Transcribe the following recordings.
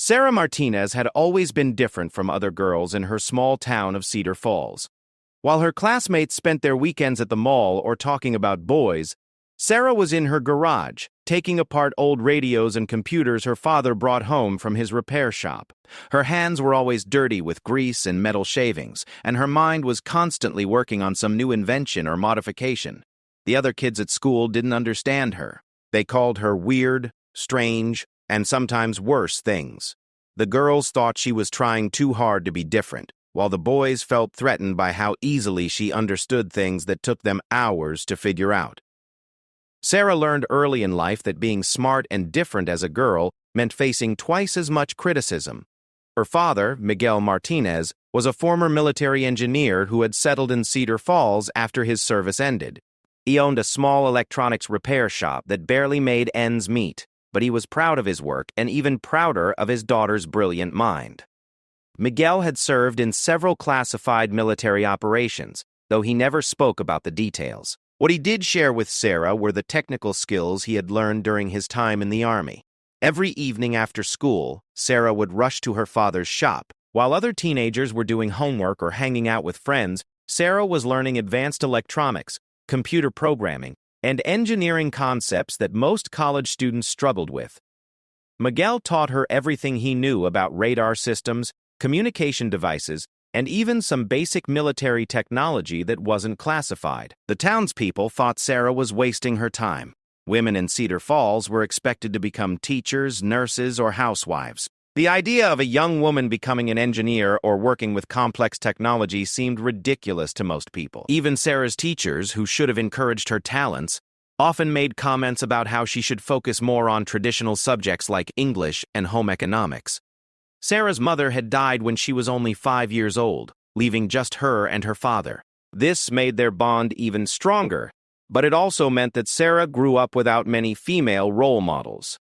Sarah Martinez had always been different from other girls in her small town of Cedar Falls. While her classmates spent their weekends at the mall or talking about boys, Sarah was in her garage, taking apart old radios and computers her father brought home from his repair shop. Her hands were always dirty with grease and metal shavings, and her mind was constantly working on some new invention or modification. The other kids at school didn't understand her. They called her weird, strange, and sometimes worse things. The girls thought she was trying too hard to be different, while the boys felt threatened by how easily she understood things that took them hours to figure out. Sarah learned early in life that being smart and different as a girl meant facing twice as much criticism. Her father, Miguel Martinez, was a former military engineer who had settled in Cedar Falls after his service ended. He owned a small electronics repair shop that barely made ends meet, but he was proud of his work and even prouder of his daughter's brilliant mind. Miguel had served in several classified military operations, though he never spoke about the details. What he did share with Sarah were the technical skills he had learned during his time in the Army. Every evening after school, Sarah would rush to her father's shop. While other teenagers were doing homework or hanging out with friends, Sarah was learning advanced electronics, computer programming, and engineering concepts that most college students struggled with. Miguel taught her everything he knew about radar systems, communication devices, and even some basic military technology that wasn't classified. The townspeople thought Sarah was wasting her time. Women in Cedar Falls were expected to become teachers, nurses, or housewives. The idea of a young woman becoming an engineer or working with complex technology seemed ridiculous to most people. Even Sarah's teachers, who should have encouraged her talents, often made comments about how she should focus more on traditional subjects like English and home economics. Sarah's mother had died when she was only 5 years old, leaving just her and her father. This made their bond even stronger, but it also meant that Sarah grew up without many female role models.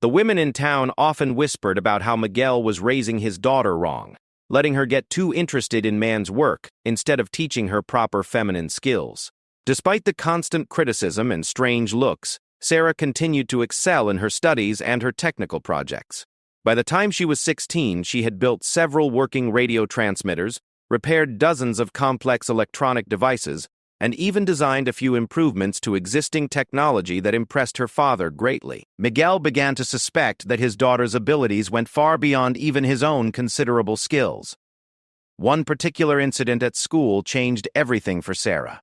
The women in town often whispered about how Miguel was raising his daughter wrong, letting her get too interested in man's work instead of teaching her proper feminine skills. Despite the constant criticism and strange looks, Sarah continued to excel in her studies and her technical projects. By the time she was 16, she had built several working radio transmitters, repaired dozens of complex electronic devices, and even designed a few improvements to existing technology that impressed her father greatly. Miguel began to suspect that his daughter's abilities went far beyond even his own considerable skills. One particular incident at school changed everything for Sarah.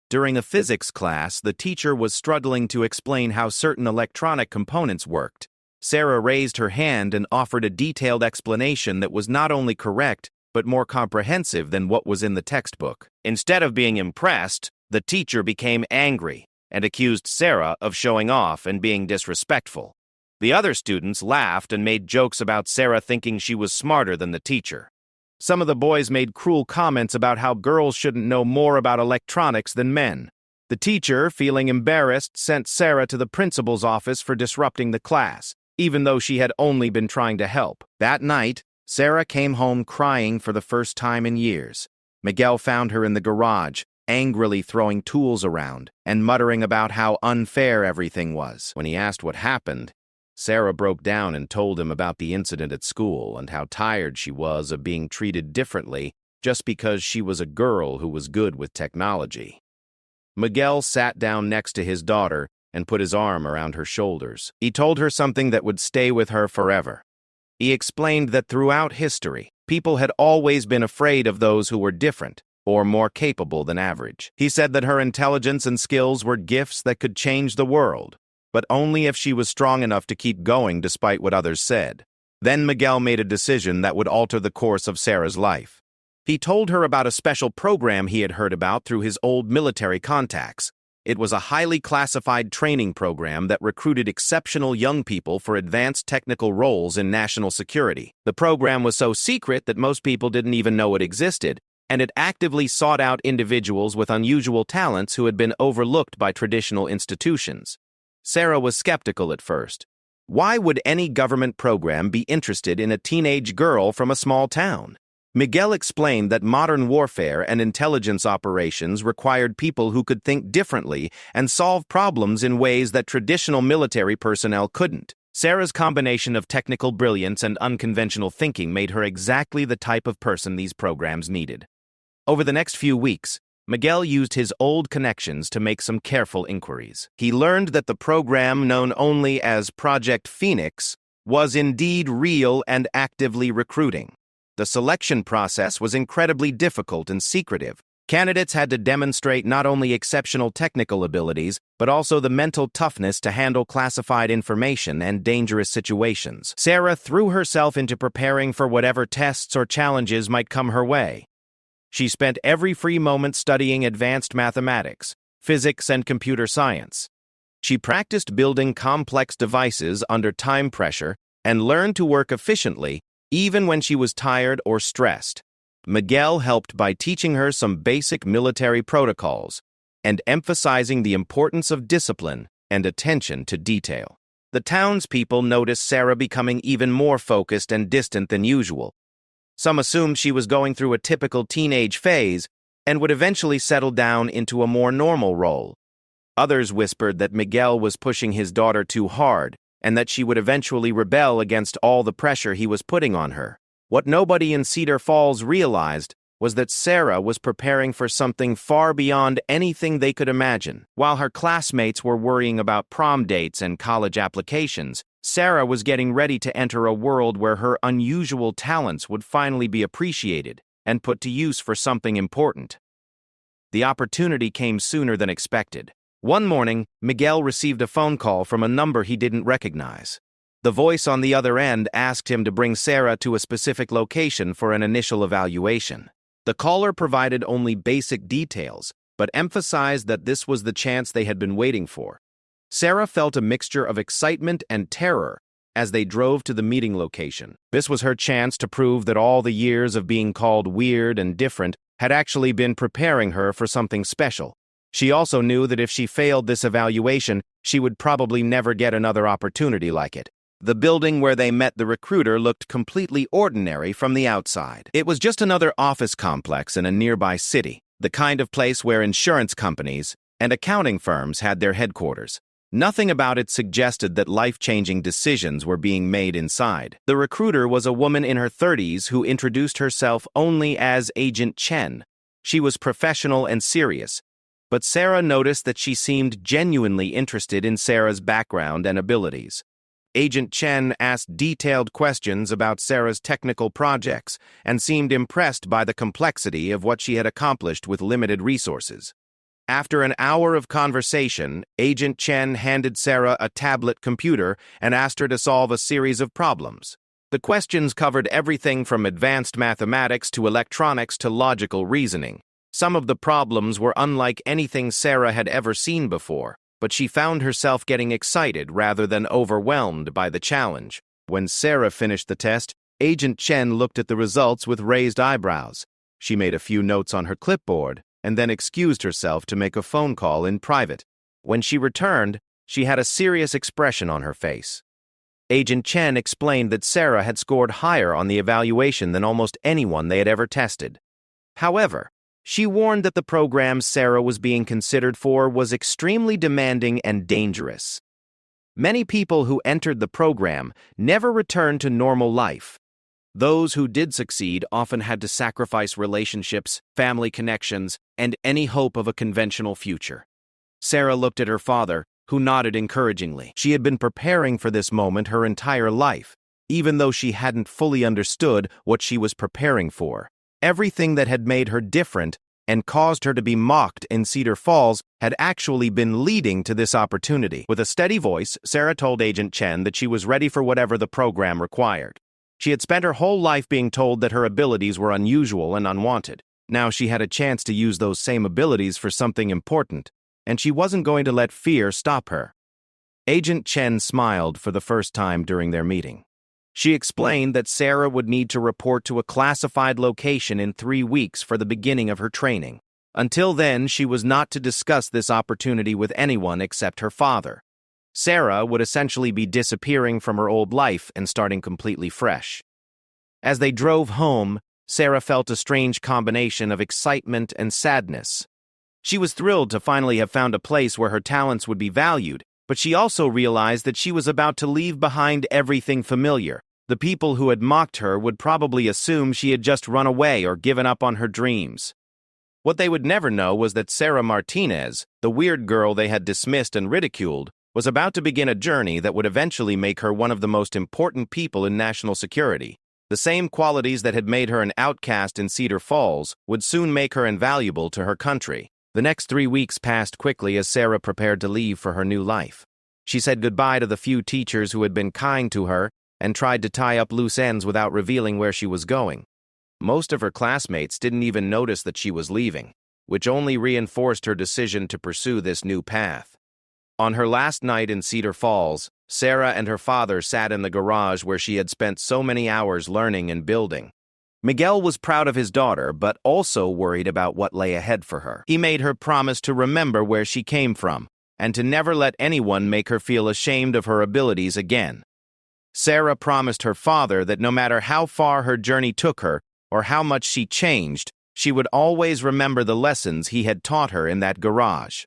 During a physics class, the teacher was struggling to explain how certain electronic components worked. Sarah raised her hand and offered a detailed explanation that was not only correct, but more comprehensive than what was in the textbook. Instead of being impressed, the teacher became angry and accused Sarah of showing off and being disrespectful. The other students laughed and made jokes about Sarah thinking she was smarter than the teacher. Some of the boys made cruel comments about how girls shouldn't know more about electronics than men. The teacher, feeling embarrassed, sent Sarah to the principal's office for disrupting the class, even though she had only been trying to help. That night, Sarah came home crying for the first time in years. Miguel found her in the garage, angrily throwing tools around and muttering about how unfair everything was. When he asked what happened, Sarah broke down and told him about the incident at school and how tired she was of being treated differently just because she was a girl who was good with technology. Miguel sat down next to his daughter and put his arm around her shoulders. He told her something that would stay with her forever. He explained that throughout history, people had always been afraid of those who were different or more capable than average. He said that her intelligence and skills were gifts that could change the world, but only if she was strong enough to keep going despite what others said. Then Miguel made a decision that would alter the course of Sarah's life. He told her about a special program he had heard about through his old military contacts. It was a highly classified training program that recruited exceptional young people for advanced technical roles in national security. The program was so secret that most people didn't even know it existed, and it actively sought out individuals with unusual talents who had been overlooked by traditional institutions. Sarah was skeptical at first. Why would any government program be interested in a teenage girl from a small town? Miguel explained that modern warfare and intelligence operations required people who could think differently and solve problems in ways that traditional military personnel couldn't. Sarah's combination of technical brilliance and unconventional thinking made her exactly the type of person these programs needed. Over the next few weeks, Miguel used his old connections to make some careful inquiries. He learned that the program, known only as Project Phoenix, was indeed real and actively recruiting. The selection process was incredibly difficult and secretive. Candidates had to demonstrate not only exceptional technical abilities, but also the mental toughness to handle classified information and dangerous situations. Sarah threw herself into preparing for whatever tests or challenges might come her way. She spent every free moment studying advanced mathematics, physics, and computer science. She practiced building complex devices under time pressure and learned to work efficiently even when she was tired or stressed. Miguel helped by teaching her some basic military protocols and emphasizing the importance of discipline and attention to detail. The townspeople noticed Sarah becoming even more focused and distant than usual. Some assumed she was going through a typical teenage phase and would eventually settle down into a more normal role. Others whispered that Miguel was pushing his daughter too hard and that she would eventually rebel against all the pressure he was putting on her. What nobody in Cedar Falls realized was that Sarah was preparing for something far beyond anything they could imagine. While her classmates were worrying about prom dates and college applications, Sarah was getting ready to enter a world where her unusual talents would finally be appreciated and put to use for something important. The opportunity came sooner than expected. One morning, Miguel received a phone call from a number he didn't recognize. The voice on the other end asked him to bring Sarah to a specific location for an initial evaluation. The caller provided only basic details, but emphasized that this was the chance they had been waiting for. Sarah felt a mixture of excitement and terror as they drove to the meeting location. This was her chance to prove that all the years of being called weird and different had actually been preparing her for something special. She also knew that if she failed this evaluation, she would probably never get another opportunity like it. The building where they met the recruiter looked completely ordinary from the outside. It was just another office complex in a nearby city, the kind of place where insurance companies and accounting firms had their headquarters. Nothing about it suggested that life-changing decisions were being made inside. The recruiter was a woman in her 30s who introduced herself only as Agent Chen. She was professional and serious, but Sarah noticed that she seemed genuinely interested in Sarah's background and abilities. Agent Chen asked detailed questions about Sarah's technical projects and seemed impressed by the complexity of what she had accomplished with limited resources. After an hour of conversation, Agent Chen handed Sarah a tablet computer and asked her to solve a series of problems. The questions covered everything from advanced mathematics to electronics to logical reasoning. Some of the problems were unlike anything Sarah had ever seen before, but she found herself getting excited rather than overwhelmed by the challenge. When Sarah finished the test, Agent Chen looked at the results with raised eyebrows. She made a few notes on her clipboard and then excused herself to make a phone call in private. When she returned, she had a serious expression on her face. Agent Chen explained that Sarah had scored higher on the evaluation than almost anyone they had ever tested. However, she warned that the program Sarah was being considered for was extremely demanding and dangerous. Many people who entered the program never returned to normal life. Those who did succeed often had to sacrifice relationships, family connections, and any hope of a conventional future. Sarah looked at her father, who nodded encouragingly. She had been preparing for this moment her entire life, even though she hadn't fully understood what she was preparing for. Everything that had made her different and caused her to be mocked in Cedar Falls had actually been leading to this opportunity. With a steady voice, Sarah told Agent Chen that she was ready for whatever the program required. She had spent her whole life being told that her abilities were unusual and unwanted. Now she had a chance to use those same abilities for something important, and she wasn't going to let fear stop her. Agent Chen smiled for the first time during their meeting. She explained that Sarah would need to report to a classified location in 3 weeks for the beginning of her training. Until then, she was not to discuss this opportunity with anyone except her father. Sarah would essentially be disappearing from her old life and starting completely fresh. As they drove home, Sarah felt a strange combination of excitement and sadness. She was thrilled to finally have found a place where her talents would be valued, But she also realized that she was about to leave behind everything familiar. The people who had mocked her would probably assume she had just run away or given up on her dreams. What they would never know was that Sarah Martinez, the weird girl they had dismissed and ridiculed, was about to begin a journey that would eventually make her one of the most important people in national security. The same qualities that had made her an outcast in Cedar Falls would soon make her invaluable to her country. The next 3 weeks passed quickly as Sarah prepared to leave for her new life. She said goodbye to the few teachers who had been kind to her and tried to tie up loose ends without revealing where she was going. Most of her classmates didn't even notice that she was leaving, which only reinforced her decision to pursue this new path. On her last night in Cedar Falls, Sarah and her father sat in the garage where she had spent so many hours learning and building. Miguel was proud of his daughter, but also worried about what lay ahead for her. He made her promise to remember where she came from, and to never let anyone make her feel ashamed of her abilities again. Sarah promised her father that no matter how far her journey took her, or how much she changed, she would always remember the lessons he had taught her in that garage.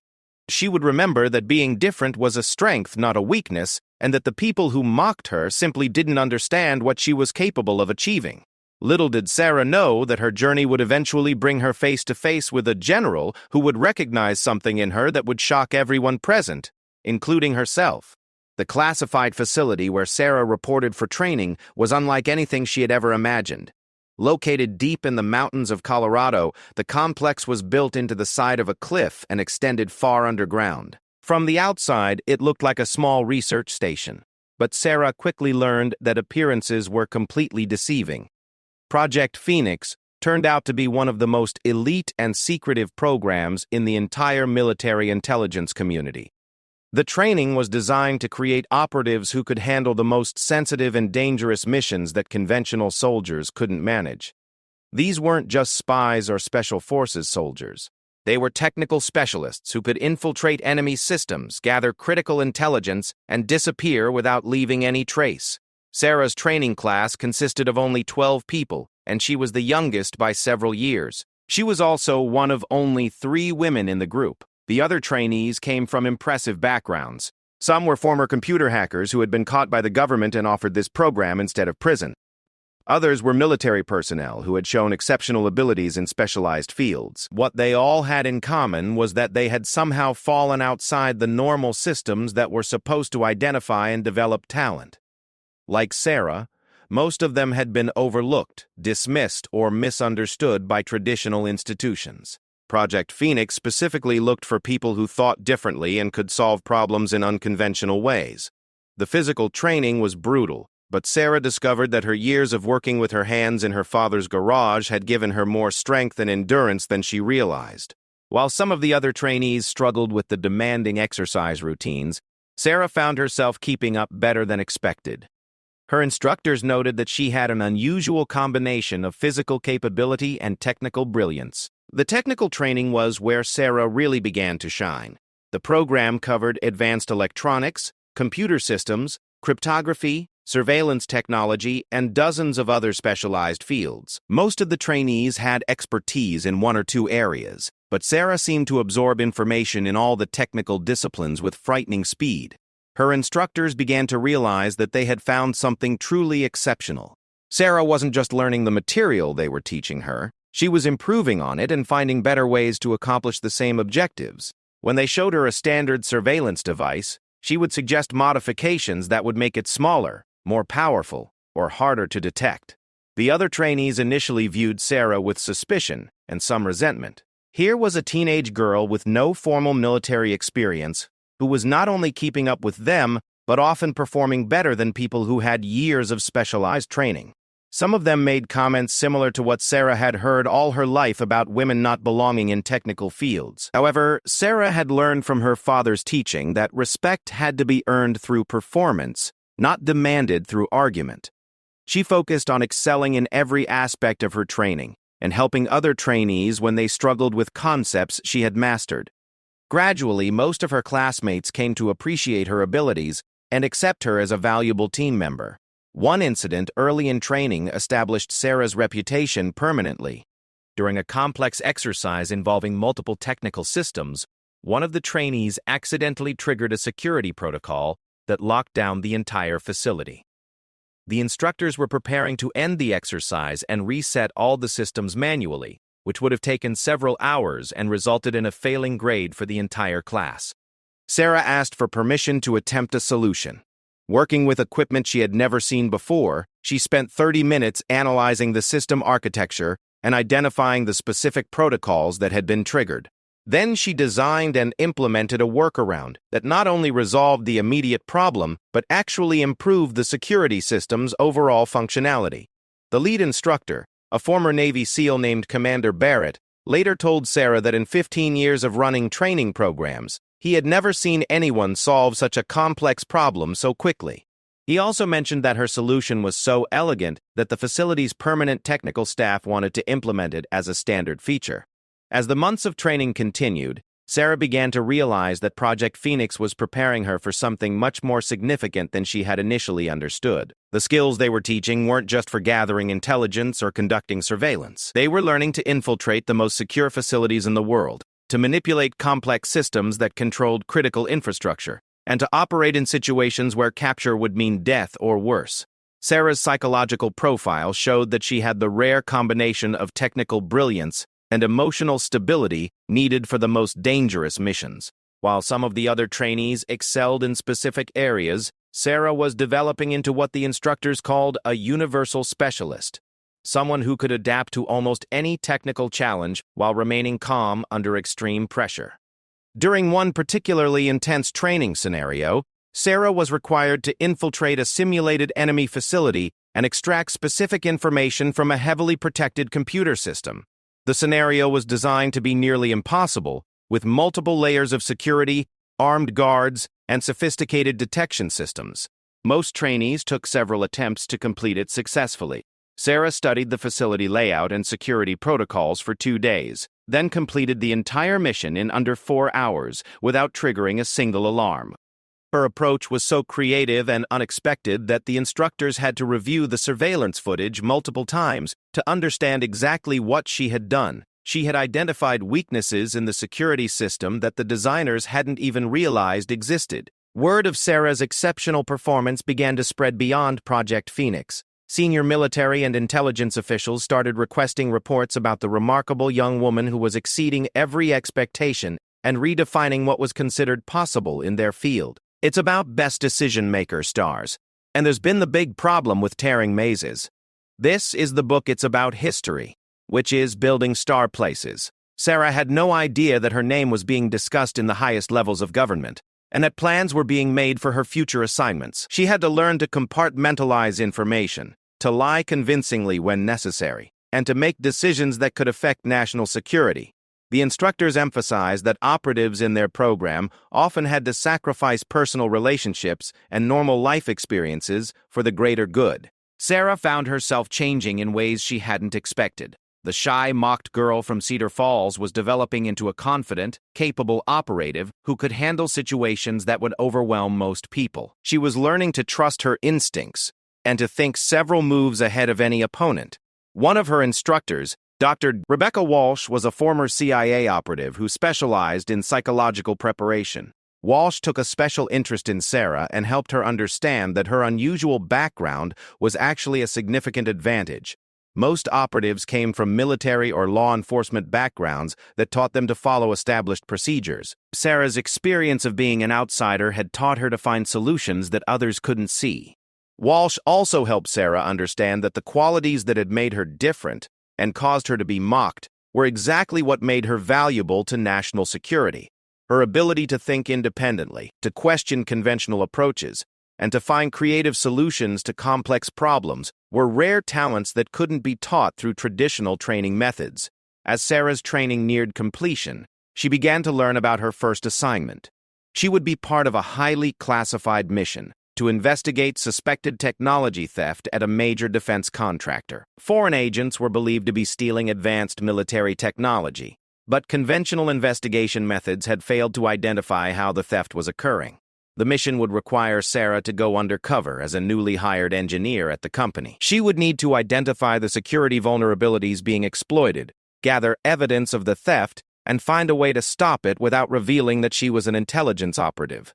She would remember that being different was a strength, not a weakness, and that the people who mocked her simply didn't understand what she was capable of achieving. Little did Sarah know that her journey would eventually bring her face to face with a general who would recognize something in her that would shock everyone present, including herself. The classified facility where Sarah reported for training was unlike anything she had ever imagined. Located deep in the mountains of Colorado, the complex was built into the side of a cliff and extended far underground. From the outside, it looked like a small research station. But Sarah quickly learned that appearances were completely deceiving. Project Phoenix turned out to be one of the most elite and secretive programs in the entire military intelligence community. The training was designed to create operatives who could handle the most sensitive and dangerous missions that conventional soldiers couldn't manage. These weren't just spies or special forces soldiers. They were technical specialists who could infiltrate enemy systems, gather critical intelligence, and disappear without leaving any trace. Sarah's training class consisted of only 12 people, and she was the youngest by several years. She was also one of only 3 women in the group. The other trainees came from impressive backgrounds. Some were former computer hackers who had been caught by the government and offered this program instead of prison. Others were military personnel who had shown exceptional abilities in specialized fields. What they all had in common was that they had somehow fallen outside the normal systems that were supposed to identify and develop talent. Like Sarah, most of them had been overlooked, dismissed, or misunderstood by traditional institutions. Project Phoenix specifically looked for people who thought differently and could solve problems in unconventional ways. The physical training was brutal, but Sarah discovered that her years of working with her hands in her father's garage had given her more strength and endurance than she realized. While some of the other trainees struggled with the demanding exercise routines, Sarah found herself keeping up better than expected. Her instructors noted that she had an unusual combination of physical capability and technical brilliance. The technical training was where Sarah really began to shine. The program covered advanced electronics, computer systems, cryptography, surveillance technology, and dozens of other specialized fields. Most of the trainees had expertise in 1 or 2 areas, but Sarah seemed to absorb information in all the technical disciplines with frightening speed. Her instructors began to realize that they had found something truly exceptional. Sarah wasn't just learning the material they were teaching her. She was improving on it and finding better ways to accomplish the same objectives. When they showed her a standard surveillance device, she would suggest modifications that would make it smaller, more powerful, or harder to detect. The other trainees initially viewed Sarah with suspicion and some resentment. Here was a teenage girl with no formal military experience who was not only keeping up with them, but often performing better than people who had years of specialized training. Some of them made comments similar to what Sarah had heard all her life about women not belonging in technical fields. However, Sarah had learned from her father's teaching that respect had to be earned through performance, not demanded through argument. She focused on excelling in every aspect of her training and helping other trainees when they struggled with concepts she had mastered. Gradually, most of her classmates came to appreciate her abilities and accept her as a valuable team member. One incident early in training established Sarah's reputation permanently. During a complex exercise involving multiple technical systems, one of the trainees accidentally triggered a security protocol that locked down the entire facility. The instructors were preparing to end the exercise and reset all the systems manually, which would have taken several hours and resulted in a failing grade for the entire class. Sarah asked for permission to attempt a solution. Working with equipment she had never seen before, she spent 30 minutes analyzing the system architecture and identifying the specific protocols that had been triggered. Then she designed and implemented a workaround that not only resolved the immediate problem, but actually improved the security system's overall functionality. The lead instructor, a former Navy SEAL named Commander Barrett, later told Sarah that in 15 years of running training programs, he had never seen anyone solve such a complex problem so quickly. He also mentioned that her solution was so elegant that the facility's permanent technical staff wanted to implement it as a standard feature. As the months of training continued, Sarah began to realize that Project Phoenix was preparing her for something much more significant than she had initially understood. The skills they were teaching weren't just for gathering intelligence or conducting surveillance. They were learning to infiltrate the most secure facilities in the world, to manipulate complex systems that controlled critical infrastructure, and to operate in situations where capture would mean death or worse. Sarah's psychological profile showed that she had the rare combination of technical brilliance and emotional stability needed for the most dangerous missions. While some of the other trainees excelled in specific areas, Sarah was developing into what the instructors called a universal specialist, someone who could adapt to almost any technical challenge while remaining calm under extreme pressure. During one particularly intense training scenario, Sarah was required to infiltrate a simulated enemy facility and extract specific information from a heavily protected computer system. The scenario was designed to be nearly impossible, with multiple layers of security, armed guards, and sophisticated detection systems. Most trainees took several attempts to complete it successfully. Sarah studied the facility layout and security protocols for 2 days, then completed the entire mission in under 4 hours without triggering a single alarm. Her approach was so creative and unexpected that the instructors had to review the surveillance footage multiple times to understand exactly what she had done. She had identified weaknesses in the security system that the designers hadn't even realized existed. Word of Sarah's exceptional performance began to spread beyond Project Phoenix. Senior military and intelligence officials started requesting reports about the remarkable young woman who was exceeding every expectation and redefining what was considered possible in their field. It's about best decision-maker stars, and there's been the big problem with tearing mazes. This is the book. It's about history, which is building star places. Sarah had no idea that her name was being discussed in the highest levels of government, and that plans were being made for her future assignments. She had to learn to compartmentalize information, to lie convincingly when necessary, and to make decisions that could affect national security. The instructors emphasized that operatives in their program often had to sacrifice personal relationships and normal life experiences for the greater good. Sarah found herself changing in ways she hadn't expected. The shy, mocked girl from Cedar Falls was developing into a confident, capable operative who could handle situations that would overwhelm most people. She was learning to trust her instincts and to think several moves ahead of any opponent. One of her instructors, Dr. Rebecca Walsh, was a former CIA operative who specialized in psychological preparation. Walsh took a special interest in Sarah and helped her understand that her unusual background was actually a significant advantage. Most operatives came from military or law enforcement backgrounds that taught them to follow established procedures. Sarah's experience of being an outsider had taught her to find solutions that others couldn't see. Walsh also helped Sarah understand that the qualities that had made her different and caused her to be mocked were exactly what made her valuable to national security. Her ability to think independently, to question conventional approaches, and to find creative solutions to complex problems were rare talents that couldn't be taught through traditional training methods. As Sarah's training neared completion, she began to learn about her first assignment. She would be part of a highly classified mission to investigate suspected technology theft at a major defense contractor. Foreign agents were believed to be stealing advanced military technology, but conventional investigation methods had failed to identify how the theft was occurring. The mission would require Sarah to go undercover as a newly hired engineer at the company. She would need to identify the security vulnerabilities being exploited, gather evidence of the theft, and find a way to stop it without revealing that she was an intelligence operative.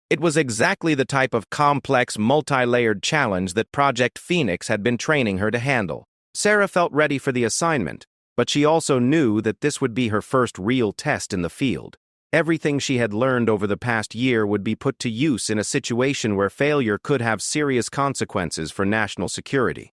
It was exactly the type of complex, multi-layered challenge that Project Phoenix had been training her to handle. Sarah felt ready for the assignment, but she also knew that this would be her first real test in the field. Everything she had learned over the past year would be put to use in a situation where failure could have serious consequences for national security.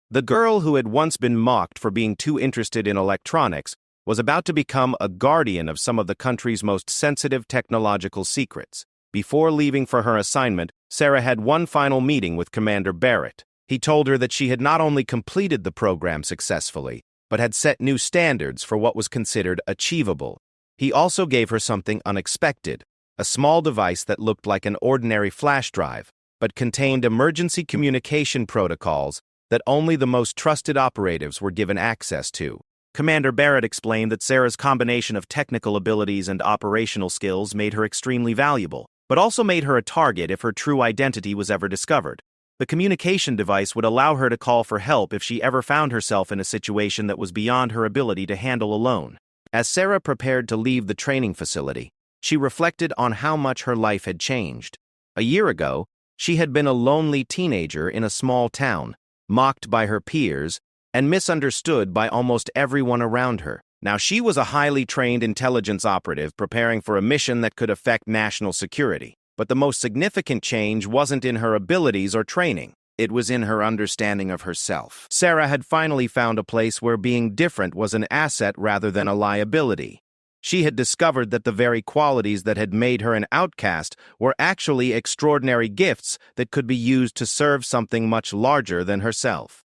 The girl who had once been mocked for being too interested in electronics was about to become a guardian of some of the country's most sensitive technological secrets. Before leaving for her assignment, Sarah had one final meeting with Commander Barrett. He told her that she had not only completed the program successfully, but had set new standards for what was considered achievable. He also gave her something unexpected, a small device that looked like an ordinary flash drive, but contained emergency communication protocols that only the most trusted operatives were given access to. Commander Barrett explained that Sarah's combination of technical abilities and operational skills made her extremely valuable, but also made her a target if her true identity was ever discovered. The communication device would allow her to call for help if she ever found herself in a situation that was beyond her ability to handle alone. As Sarah prepared to leave the training facility, she reflected on how much her life had changed. A year ago, she had been a lonely teenager in a small town, mocked by her peers, and misunderstood by almost everyone around her. Now she was a highly trained intelligence operative preparing for a mission that could affect national security. But the most significant change wasn't in her abilities or training. It was in her understanding of herself. Sarah had finally found a place where being different was an asset rather than a liability. She had discovered that the very qualities that had made her an outcast were actually extraordinary gifts that could be used to serve something much larger than herself.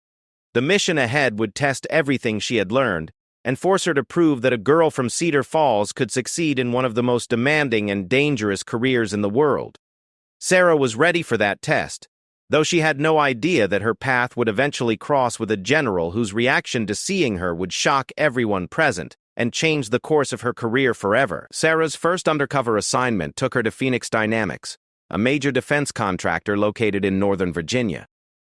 The mission ahead would test everything she had learned and force her to prove that a girl from Cedar Falls could succeed in one of the most demanding and dangerous careers in the world. Sarah was ready for that test, though she had no idea that her path would eventually cross with a general whose reaction to seeing her would shock everyone present and change the course of her career forever. Sarah's first undercover assignment took her to Phoenix Dynamics, a major defense contractor located in Northern Virginia.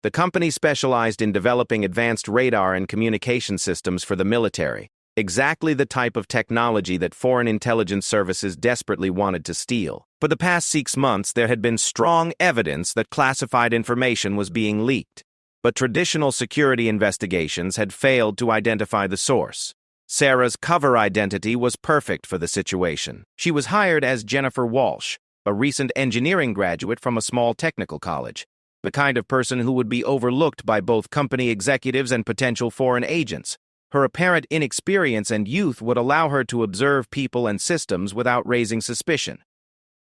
The company specialized in developing advanced radar and communication systems for the military, exactly the type of technology that foreign intelligence services desperately wanted to steal. For the past 6 months, there had been strong evidence that classified information was being leaked, but traditional security investigations had failed to identify the source. Sarah's cover identity was perfect for the situation. She was hired as Jennifer Walsh, a recent engineering graduate from a small technical college, the kind of person who would be overlooked by both company executives and potential foreign agents. Her apparent inexperience and youth would allow her to observe people and systems without raising suspicion.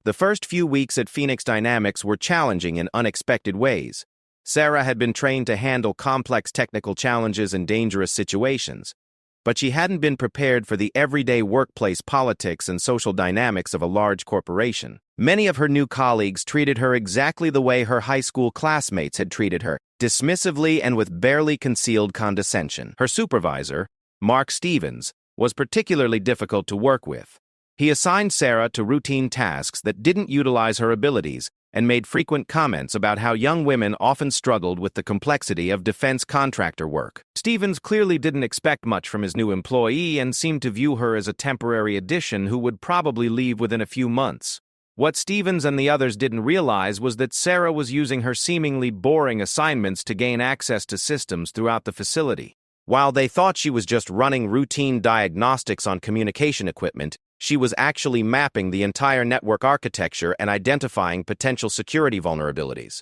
The first few weeks at Phoenix Dynamics were challenging in unexpected ways. Sarah had been trained to handle complex technical challenges and dangerous situations, but she hadn't been prepared for the everyday workplace politics and social dynamics of a large corporation. Many of her new colleagues treated her exactly the way her high school classmates had treated her, dismissively and with barely concealed condescension. Her supervisor, Mark Stevens, was particularly difficult to work with. He assigned Sarah to routine tasks that didn't utilize her abilities and made frequent comments about how young women often struggled with the complexity of defense contractor work. Stevens clearly didn't expect much from his new employee and seemed to view her as a temporary addition who would probably leave within a few months. What Stevens and the others didn't realize was that Sarah was using her seemingly boring assignments to gain access to systems throughout the facility. While they thought she was just running routine diagnostics on communication equipment, she was actually mapping the entire network architecture and identifying potential security vulnerabilities.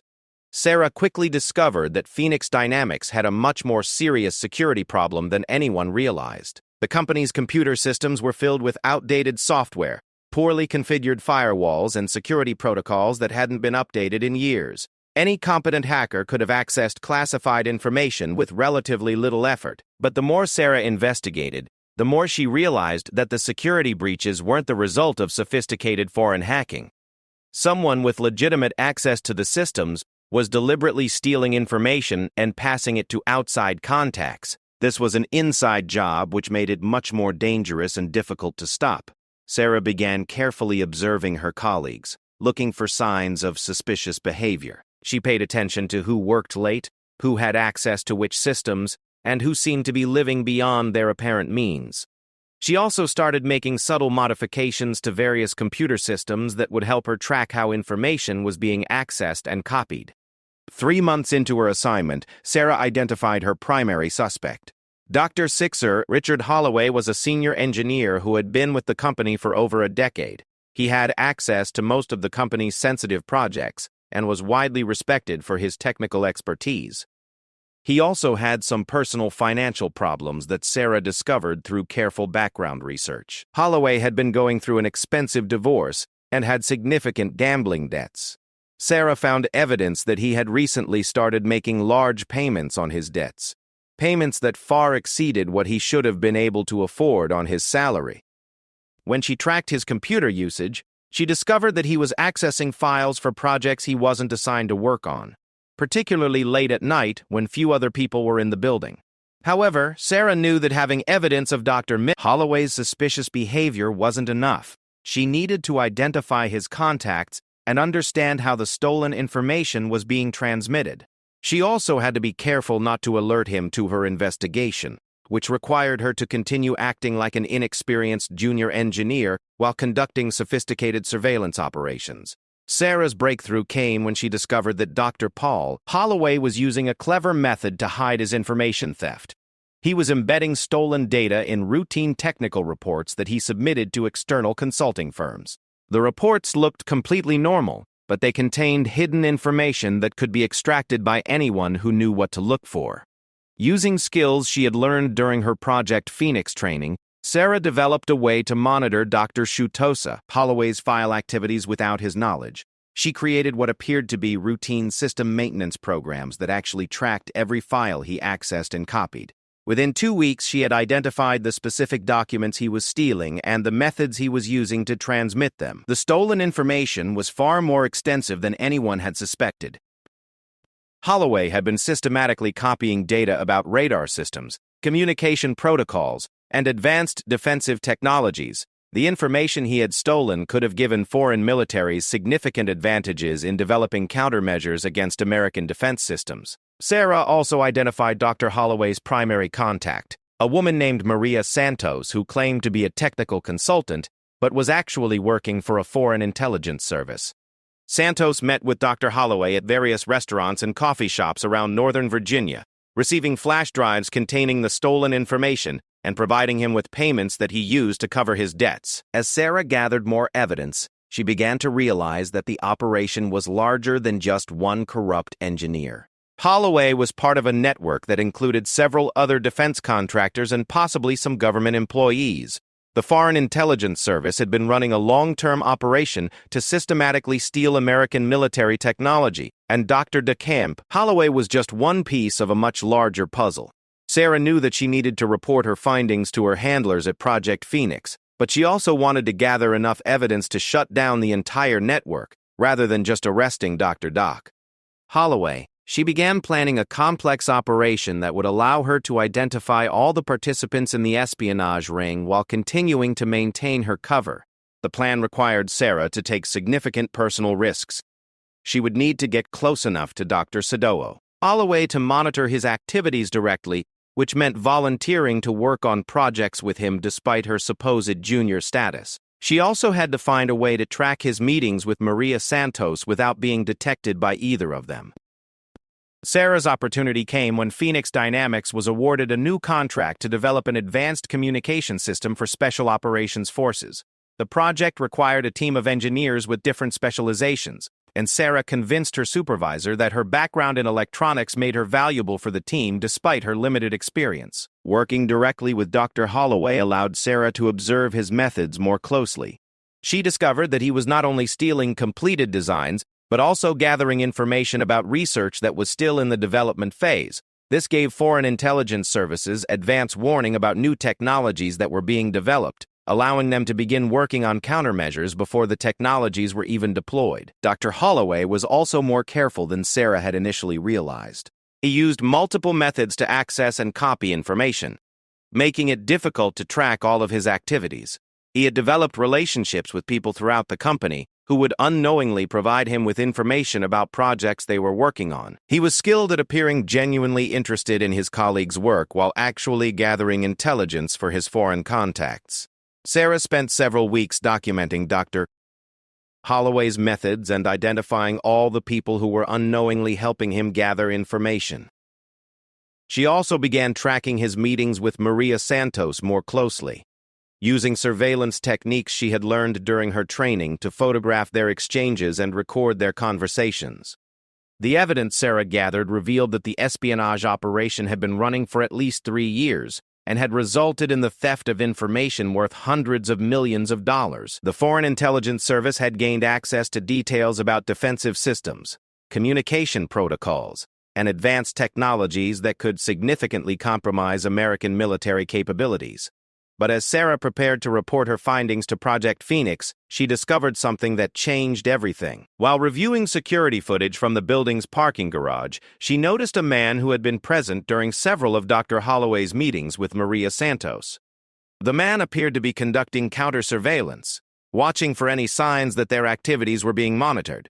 Sarah quickly discovered that Phoenix Dynamics had a much more serious security problem than anyone realized. The company's computer systems were filled with outdated software, poorly configured firewalls, and security protocols that hadn't been updated in years. Any competent hacker could have accessed classified information with relatively little effort. But the more Sarah investigated, the more she realized that the security breaches weren't the result of sophisticated foreign hacking. Someone with legitimate access to the systems was deliberately stealing information and passing it to outside contacts. This was an inside job, which made it much more dangerous and difficult to stop. Sarah began carefully observing her colleagues, looking for signs of suspicious behavior. She paid attention to who worked late, who had access to which systems, and who seemed to be living beyond their apparent means. She also started making subtle modifications to various computer systems that would help her track how information was being accessed and copied. 3 months into her assignment, Sarah identified her primary suspect. Dr. Sixer Richard Holloway was a senior engineer who had been with the company for over a decade. He had access to most of the company's sensitive projects and was widely respected for his technical expertise. He also had some personal financial problems that Sarah discovered through careful background research. Holloway had been going through an expensive divorce and had significant gambling debts. Sarah found evidence that he had recently started making large payments on his debts, payments that far exceeded what he should have been able to afford on his salary. When she tracked his computer usage, she discovered that he was accessing files for projects he wasn't assigned to work on, particularly late at night when few other people were in the building. However, Sarah knew that having evidence of Dr. Holloway's suspicious behavior wasn't enough. She needed to identify his contacts and understand how the stolen information was being transmitted. She also had to be careful not to alert him to her investigation, which required her to continue acting like an inexperienced junior engineer while conducting sophisticated surveillance operations. Sarah's breakthrough came when she discovered that Dr. Paul Holloway was using a clever method to hide his information theft. He was embedding stolen data in routine technical reports that he submitted to external consulting firms. The reports looked completely normal, but they contained hidden information that could be extracted by anyone who knew what to look for. Using skills she had learned during her Project Phoenix training, Sarah developed a way to monitor Dr. Shutosa Holloway's file activities without his knowledge. She created what appeared to be routine system maintenance programs that actually tracked every file he accessed and copied. Within 2 weeks, she had identified the specific documents he was stealing and the methods he was using to transmit them. The stolen information was far more extensive than anyone had suspected. Holloway had been systematically copying data about radar systems, communication protocols, and advanced defensive technologies. The information he had stolen could have given foreign militaries significant advantages in developing countermeasures against American defense systems. Sarah also identified Dr. Holloway's primary contact, a woman named Maria Santos who claimed to be a technical consultant but was actually working for a foreign intelligence service. Santos met with Dr. Holloway at various restaurants and coffee shops around Northern Virginia, receiving flash drives containing the stolen information and providing him with payments that he used to cover his debts. As Sarah gathered more evidence, she began to realize that the operation was larger than just one corrupt engineer. Holloway was part of a network that included several other defense contractors and possibly some government employees. The Foreign Intelligence Service had been running a long-term operation to systematically steal American military technology, and Dr. DeCamp Holloway was just one piece of a much larger puzzle. Sarah knew that she needed to report her findings to her handlers at Project Phoenix, but she also wanted to gather enough evidence to shut down the entire network, rather than just arresting Dr. Doc Holloway. She began planning a complex operation that would allow her to identify all the participants in the espionage ring while continuing to maintain her cover. The plan required Sarah to take significant personal risks. She would need to get close enough to Dr. Sadoo Holloway to monitor his activities directly, which meant volunteering to work on projects with him despite her supposed junior status. She also had to find a way to track his meetings with Maria Santos without being detected by either of them. Sarah's opportunity came when Phoenix Dynamics was awarded a new contract to develop an advanced communication system for Special Operations Forces. The project required a team of engineers with different specializations, and Sarah convinced her supervisor that her background in electronics made her valuable for the team despite her limited experience. Working directly with Dr. Holloway allowed Sarah to observe his methods more closely. She discovered that he was not only stealing completed designs, but also gathering information about research that was still in the development phase. This gave foreign intelligence services advance warning about new technologies that were being developed, allowing them to begin working on countermeasures before the technologies were even deployed. Dr. Holloway was also more careful than Sarah had initially realized. He used multiple methods to access and copy information, making it difficult to track all of his activities. He had developed relationships with people throughout the company, who would unknowingly provide him with information about projects they were working on. He was skilled at appearing genuinely interested in his colleagues' work while actually gathering intelligence for his foreign contacts. Sarah spent several weeks documenting Dr. Holloway's methods and identifying all the people who were unknowingly helping him gather information. She also began tracking his meetings with Maria Santos more closely, using surveillance techniques she had learned during her training to photograph their exchanges and record their conversations. The evidence Sarah gathered revealed that the espionage operation had been running for at least 3 years and had resulted in the theft of information worth hundreds of millions of dollars. The Foreign Intelligence Service had gained access to details about defensive systems, communication protocols, and advanced technologies that could significantly compromise American military capabilities. But as Sarah prepared to report her findings to Project Phoenix, she discovered something that changed everything. While reviewing security footage from the building's parking garage, she noticed a man who had been present during several of Dr. Holloway's meetings with Maria Santos. The man appeared to be conducting counter-surveillance, watching for any signs that their activities were being monitored.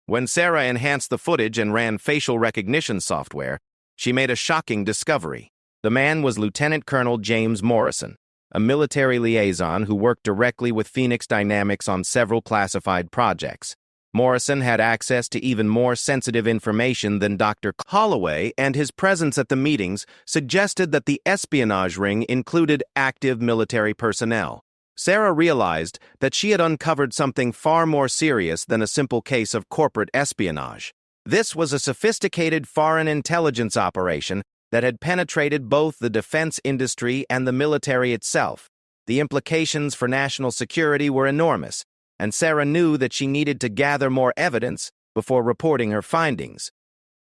When Sarah enhanced the footage and ran facial recognition software, she made a shocking discovery. The man was Lieutenant Colonel James Morrison, a military liaison who worked directly with Phoenix Dynamics on several classified projects. Morrison had access to even more sensitive information than Dr. Holloway, and his presence at the meetings suggested that the espionage ring included active military personnel. Sarah realized that she had uncovered something far more serious than a simple case of corporate espionage. This was a sophisticated foreign intelligence operation that had penetrated both the defense industry and the military itself. The implications for national security were enormous, and Sarah knew that she needed to gather more evidence before reporting her findings.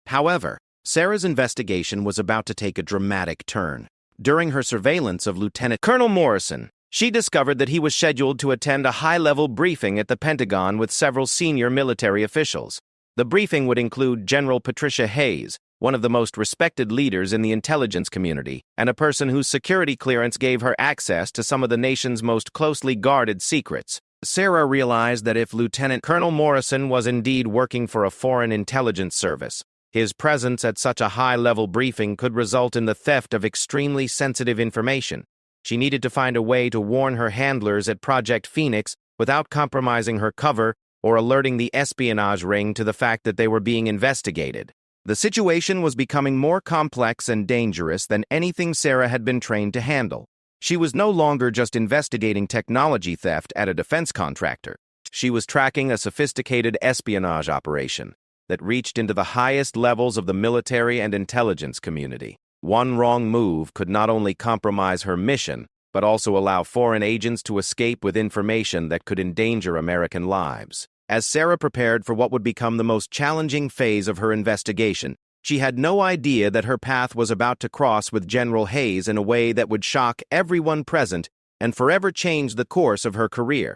However, Sarah's investigation was about to take a dramatic turn. During her surveillance of Lieutenant Colonel Morrison, she discovered that he was scheduled to attend a high-level briefing at the Pentagon with several senior military officials. The briefing would include General Patricia Hayes, one of the most respected leaders in the intelligence community, and a person whose security clearance gave her access to some of the nation's most closely guarded secrets. Sarah realized that if Lieutenant Colonel Morrison was indeed working for a foreign intelligence service, his presence at such a high-level briefing could result in the theft of extremely sensitive information. She needed to find a way to warn her handlers at Project Phoenix without compromising her cover or alerting the espionage ring to the fact that they were being investigated. The situation was becoming more complex and dangerous than anything Sarah had been trained to handle. She was no longer just investigating technology theft at a defense contractor. She was tracking a sophisticated espionage operation that reached into the highest levels of the military and intelligence community. One wrong move could not only compromise her mission, but also allow foreign agents to escape with information that could endanger American lives. As Sarah prepared for what would become the most challenging phase of her investigation, she had no idea that her path was about to cross with General Hayes in a way that would shock everyone present and forever change the course of her career.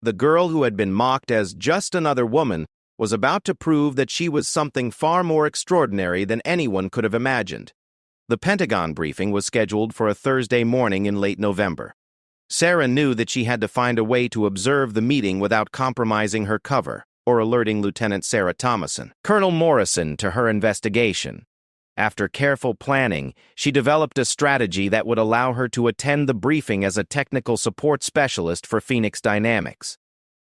The girl who had been mocked as just another woman was about to prove that she was something far more extraordinary than anyone could have imagined. The Pentagon briefing was scheduled for a Thursday morning in late November. Sarah knew that she had to find a way to observe the meeting without compromising her cover or alerting Lieutenant Sarah Thomason, Colonel Morrison, to her investigation. After careful planning, she developed a strategy that would allow her to attend the briefing as a technical support specialist for Phoenix Dynamics.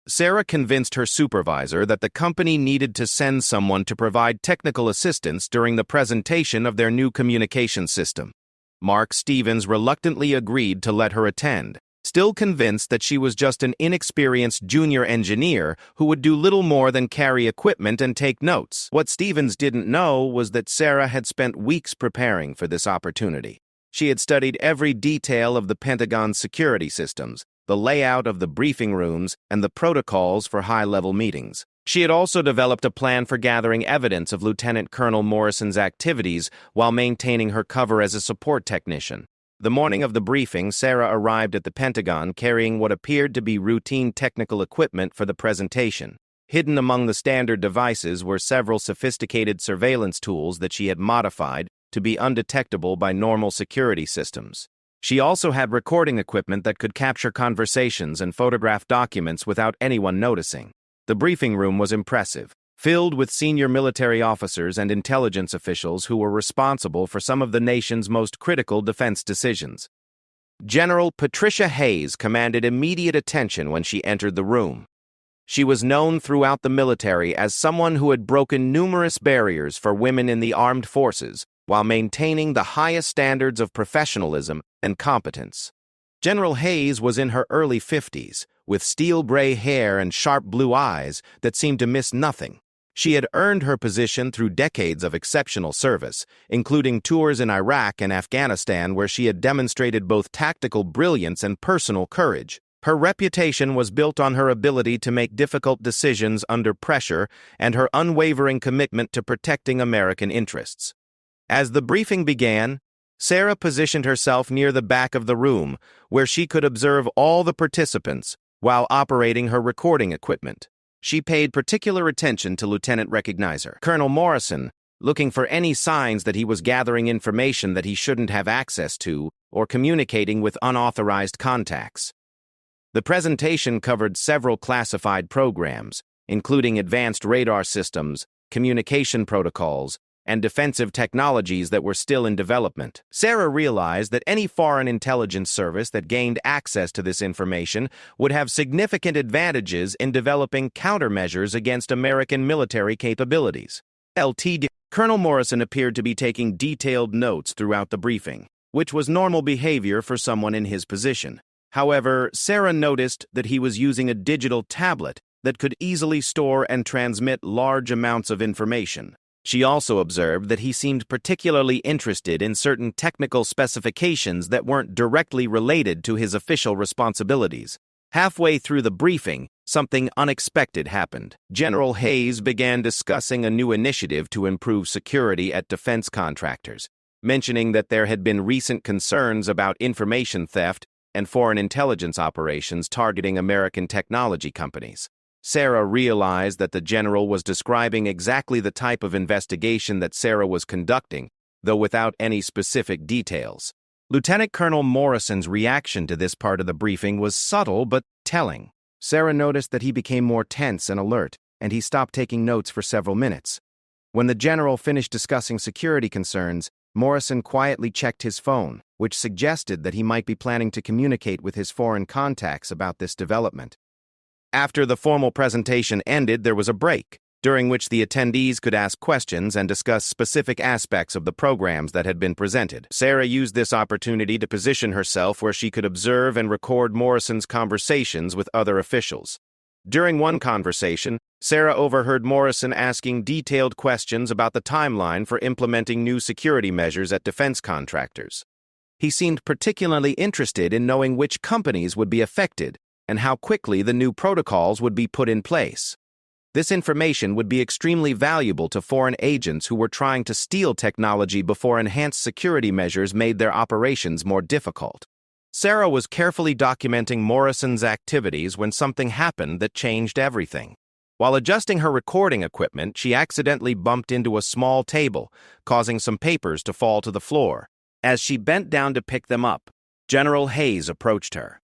Sarah convinced her supervisor that the company needed to send someone to provide technical assistance during the presentation of their new communication system. Mark Stevens reluctantly agreed to let her attend, still convinced that she was just an inexperienced junior engineer who would do little more than carry equipment and take notes. What Stevens didn't know was that Sarah had spent weeks preparing for this opportunity. She had studied every detail of the Pentagon's security systems, the layout of the briefing rooms, and the protocols for high-level meetings. She had also developed a plan for gathering evidence of Lieutenant Colonel Morrison's activities while maintaining her cover as a support technician. The morning of the briefing, Sarah arrived at the Pentagon carrying what appeared to be routine technical equipment for the presentation. Hidden among the standard devices were several sophisticated surveillance tools that she had modified to be undetectable by normal security systems. She also had recording equipment that could capture conversations and photograph documents without anyone noticing. The briefing room was impressive, filled with senior military officers and intelligence officials who were responsible for some of the nation's most critical defense decisions. General Patricia Hayes commanded immediate attention when she entered the room. She was known throughout the military as someone who had broken numerous barriers for women in the armed forces while maintaining the highest standards of professionalism and competence. General Hayes was in her early 50s, with steel gray hair and sharp blue eyes that seemed to miss nothing. She had earned her position through decades of exceptional service, including tours in Iraq and Afghanistan where she had demonstrated both tactical brilliance and personal courage. Her reputation was built on her ability to make difficult decisions under pressure and her unwavering commitment to protecting American interests. As the briefing began, Sarah positioned herself near the back of the room, where she could observe all the participants while operating her recording equipment. She paid particular attention to Lieutenant Recognizer Colonel Morrison, looking for any signs that he was gathering information that he shouldn't have access to or communicating with unauthorized contacts. The presentation covered several classified programs, including advanced radar systems, communication protocols, and defensive technologies that were still in development. Sarah realized that any foreign intelligence service that gained access to this information would have significant advantages in developing countermeasures against American military capabilities. Colonel Morrison appeared to be taking detailed notes throughout the briefing, which was normal behavior for someone in his position. However, Sarah noticed that he was using a digital tablet that could easily store and transmit large amounts of information. She also observed that he seemed particularly interested in certain technical specifications that weren't directly related to his official responsibilities. Halfway through the briefing, something unexpected happened. General Hayes began discussing a new initiative to improve security at defense contractors, mentioning that there had been recent concerns about information theft and foreign intelligence operations targeting American technology companies. Sarah realized that the general was describing exactly the type of investigation that Sarah was conducting, though without any specific details. Lieutenant Colonel Morrison's reaction to this part of the briefing was subtle but telling. Sarah noticed that he became more tense and alert, and he stopped taking notes for several minutes. When the general finished discussing security concerns, Morrison quietly checked his phone, which suggested that he might be planning to communicate with his foreign contacts about this development. After the formal presentation ended, there was a break, during which the attendees could ask questions and discuss specific aspects of the programs that had been presented. Sarah used this opportunity to position herself where she could observe and record Morrison's conversations with other officials. During one conversation, Sarah overheard Morrison asking detailed questions about the timeline for implementing new security measures at defense contractors. He seemed particularly interested in knowing which companies would be affected and how quickly the new protocols would be put in place. This information would be extremely valuable to foreign agents who were trying to steal technology before enhanced security measures made their operations more difficult. Sarah was carefully documenting Morrison's activities when something happened that changed everything. While adjusting her recording equipment, she accidentally bumped into a small table, causing some papers to fall to the floor. As she bent down to pick them up, General Hayes approached her.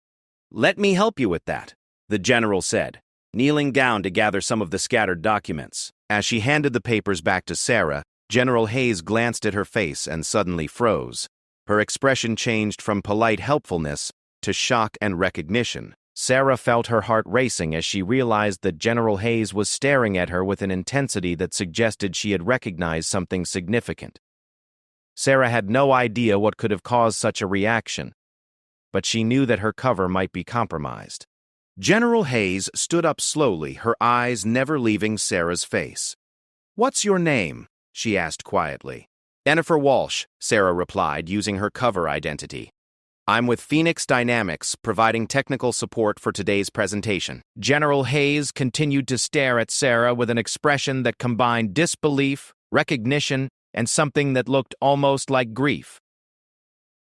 "Let me help you with that," the general said, kneeling down to gather some of the scattered documents. As she handed the papers back to Sarah, General Hayes glanced at her face and suddenly froze. Her expression changed from polite helpfulness to shock and recognition. Sarah felt her heart racing as she realized that General Hayes was staring at her with an intensity that suggested she had recognized something significant. Sarah had no idea what could have caused such a reaction, but she knew that her cover might be compromised. General Hayes stood up slowly, her eyes never leaving Sarah's face. "What's your name?" she asked quietly. "Jennifer Walsh," Sarah replied, using her cover identity. "I'm with Phoenix Dynamics, providing technical support for today's presentation." General Hayes continued to stare at Sarah with an expression that combined disbelief, recognition, and something that looked almost like grief.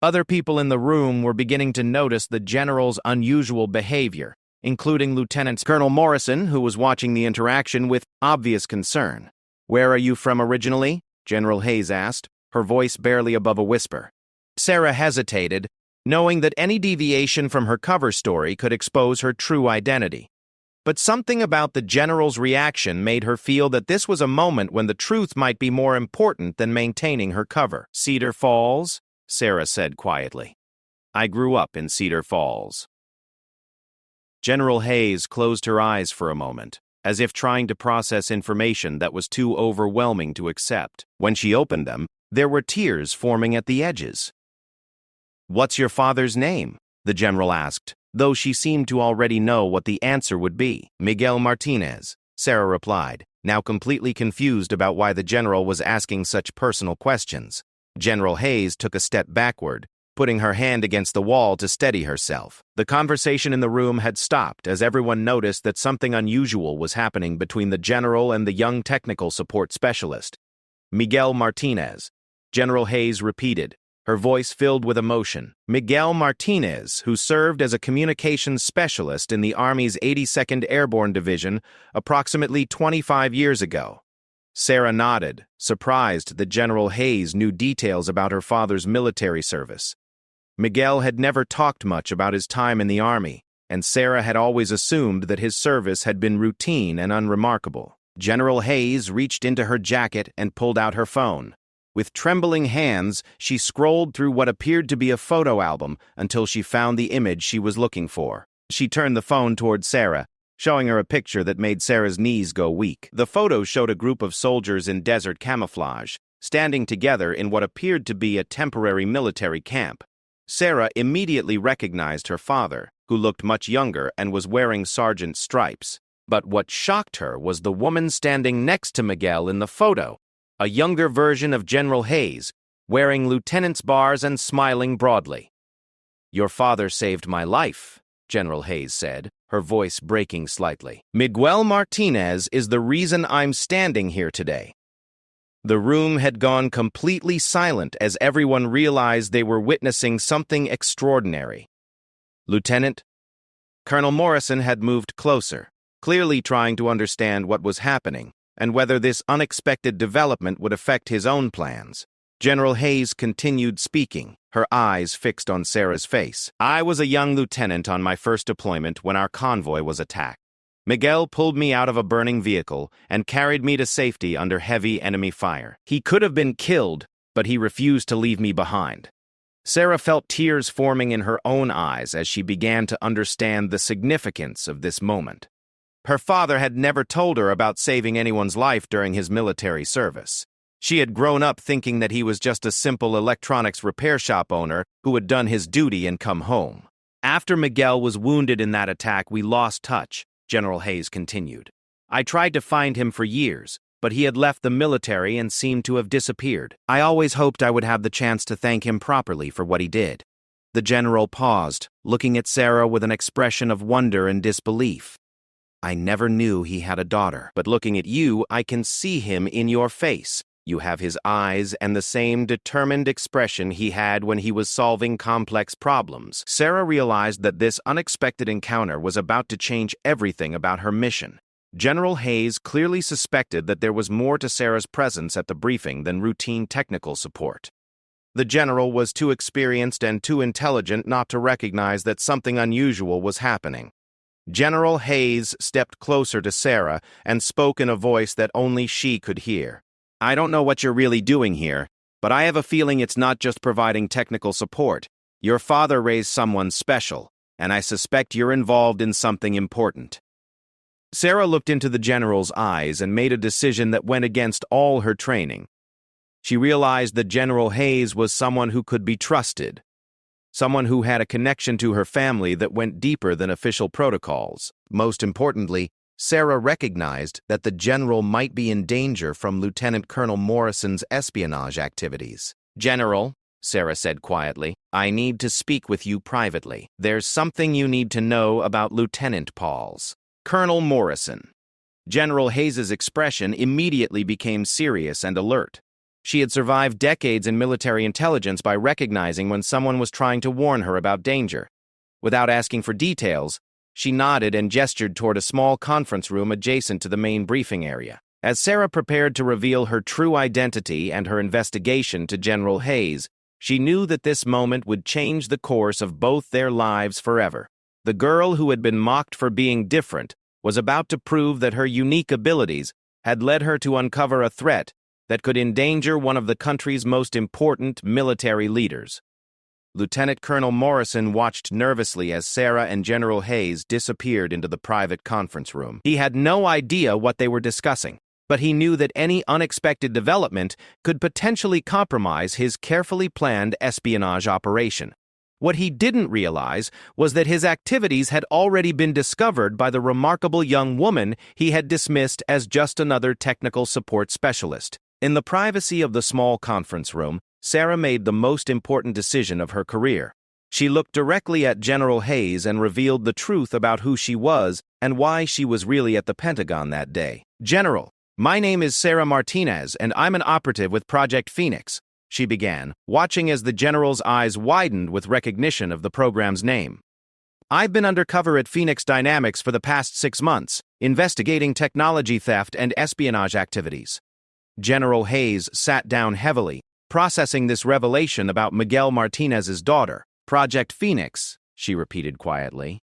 Other people in the room were beginning to notice the general's unusual behavior, including Lieutenant Colonel Morrison, who was watching the interaction with obvious concern. "Where are you from originally?" General Hayes asked, her voice barely above a whisper. Sarah hesitated, knowing that any deviation from her cover story could expose her true identity. But something about the general's reaction made her feel that this was a moment when the truth might be more important than maintaining her cover. "Cedar Falls?" Sarah said quietly. "I grew up in Cedar Falls." General Hayes closed her eyes for a moment, as if trying to process information that was too overwhelming to accept. When she opened them, there were tears forming at the edges. "What's your father's name?" the general asked, though she seemed to already know what the answer would be. "Miguel Martinez," Sarah replied, now completely confused about why the general was asking such personal questions. General Hayes took a step backward, putting her hand against the wall to steady herself. The conversation in the room had stopped as everyone noticed that something unusual was happening between the general and the young technical support specialist. "Miguel Martinez," General Hayes repeated, her voice filled with emotion. "Miguel Martinez, who served as a communications specialist in the Army's 82nd Airborne Division approximately 25 years ago." Sarah nodded, surprised that General Hayes knew details about her father's military service. Miguel had never talked much about his time in the Army, and Sarah had always assumed that his service had been routine and unremarkable. General Hayes reached into her jacket and pulled out her phone. With trembling hands, she scrolled through what appeared to be a photo album until she found the image she was looking for. She turned the phone toward Sarah, showing her a picture that made Sarah's knees go weak. The photo showed a group of soldiers in desert camouflage, standing together in what appeared to be a temporary military camp. Sarah immediately recognized her father, who looked much younger and was wearing sergeant's stripes. But what shocked her was the woman standing next to Miguel in the photo, a younger version of General Hayes, wearing lieutenant's bars and smiling broadly. "Your father saved my life," General Hayes said, her voice breaking slightly. "Miguel Martinez is the reason I'm standing here today." The room had gone completely silent as everyone realized they were witnessing something extraordinary. "Lieutenant?" Colonel Morrison had moved closer, clearly trying to understand what was happening and whether this unexpected development would affect his own plans. General Hayes continued speaking, her eyes fixed on Sarah's face. "I was a young lieutenant on my first deployment when our convoy was attacked. Miguel pulled me out of a burning vehicle and carried me to safety under heavy enemy fire. He could have been killed, but he refused to leave me behind." Sarah felt tears forming in her own eyes as she began to understand the significance of this moment. Her father had never told her about saving anyone's life during his military service. She had grown up thinking that he was just a simple electronics repair shop owner who had done his duty and come home. "After Miguel was wounded in that attack, we lost touch," General Hayes continued. "I tried to find him for years, but he had left the military and seemed to have disappeared. I always hoped I would have the chance to thank him properly for what he did." The general paused, looking at Sarah with an expression of wonder and disbelief. "I never knew he had a daughter, but looking at you, I can see him in your face. You have his eyes and the same determined expression he had when he was solving complex problems." Sarah realized that this unexpected encounter was about to change everything about her mission. General Hayes clearly suspected that there was more to Sarah's presence at the briefing than routine technical support. The general was too experienced and too intelligent not to recognize that something unusual was happening. General Hayes stepped closer to Sarah and spoke in a voice that only she could hear. "I don't know what you're really doing here, but I have a feeling it's not just providing technical support. Your father raised someone special, and I suspect you're involved in something important." Sarah looked into the general's eyes and made a decision that went against all her training. She realized that General Hayes was someone who could be trusted, someone who had a connection to her family that went deeper than official protocols. Most importantly, Sarah recognized that the general might be in danger from Lieutenant Colonel Morrison's espionage activities. "General," Sarah said quietly, "I need to speak with you privately. There's something you need to know about Lieutenant Pauls." "Colonel Morrison." General Hayes's expression immediately became serious and alert. She had survived decades in military intelligence by recognizing when someone was trying to warn her about danger. Without asking for details, she nodded and gestured toward a small conference room adjacent to the main briefing area. As Sarah prepared to reveal her true identity and her investigation to General Hayes, she knew that this moment would change the course of both their lives forever. The girl who had been mocked for being different was about to prove that her unique abilities had led her to uncover a threat that could endanger one of the country's most important military leaders. Lieutenant Colonel Morrison watched nervously as Sarah and General Hayes disappeared into the private conference room. He had no idea what they were discussing, but he knew that any unexpected development could potentially compromise his carefully planned espionage operation. What he didn't realize was that his activities had already been discovered by the remarkable young woman he had dismissed as just another technical support specialist. In the privacy of the small conference room, Sarah made the most important decision of her career. She looked directly at General Hayes and revealed the truth about who she was and why she was really at the Pentagon that day. "General, my name is Sarah Martinez, and I'm an operative with Project Phoenix," she began, watching as the general's eyes widened with recognition of the program's name. "I've been undercover at Phoenix Dynamics for the past 6 months, investigating technology theft and espionage activities." General Hayes sat down heavily, processing this revelation about Miguel Martinez's daughter. "Project Phoenix," she repeated quietly.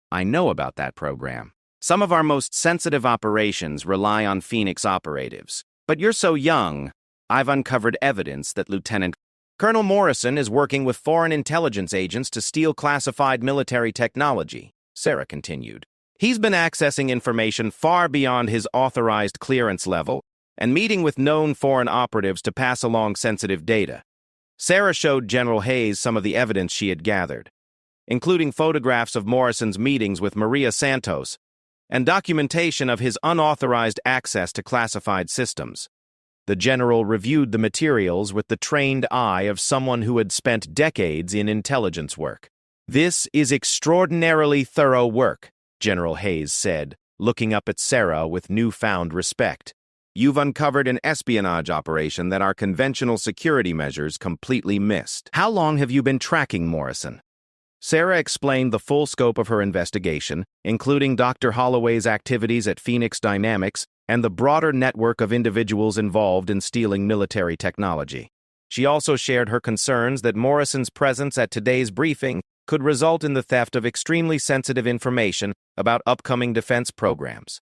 "I know about that program. Some of our most sensitive operations rely on Phoenix operatives. But you're so young. I've uncovered evidence that Lieutenant Colonel Morrison is working with foreign intelligence agents to steal classified military technology," Sarah continued. "He's been accessing information far beyond his authorized clearance level and meeting with known foreign operatives to pass along sensitive data." Sarah showed General Hayes some of the evidence she had gathered, including photographs of Morrison's meetings with Maria Santos and documentation of his unauthorized access to classified systems. The general reviewed the materials with the trained eye of someone who had spent decades in intelligence work. "This is extraordinarily thorough work," General Hayes said, looking up at Sarah with newfound respect. "You've uncovered an espionage operation that our conventional security measures completely missed. How long have you been tracking Morrison?" Sarah explained the full scope of her investigation, including Dr. Holloway's activities at Phoenix Dynamics and the broader network of individuals involved in stealing military technology. She also shared her concerns that Morrison's presence at today's briefing could result in the theft of extremely sensitive information about upcoming defense programs.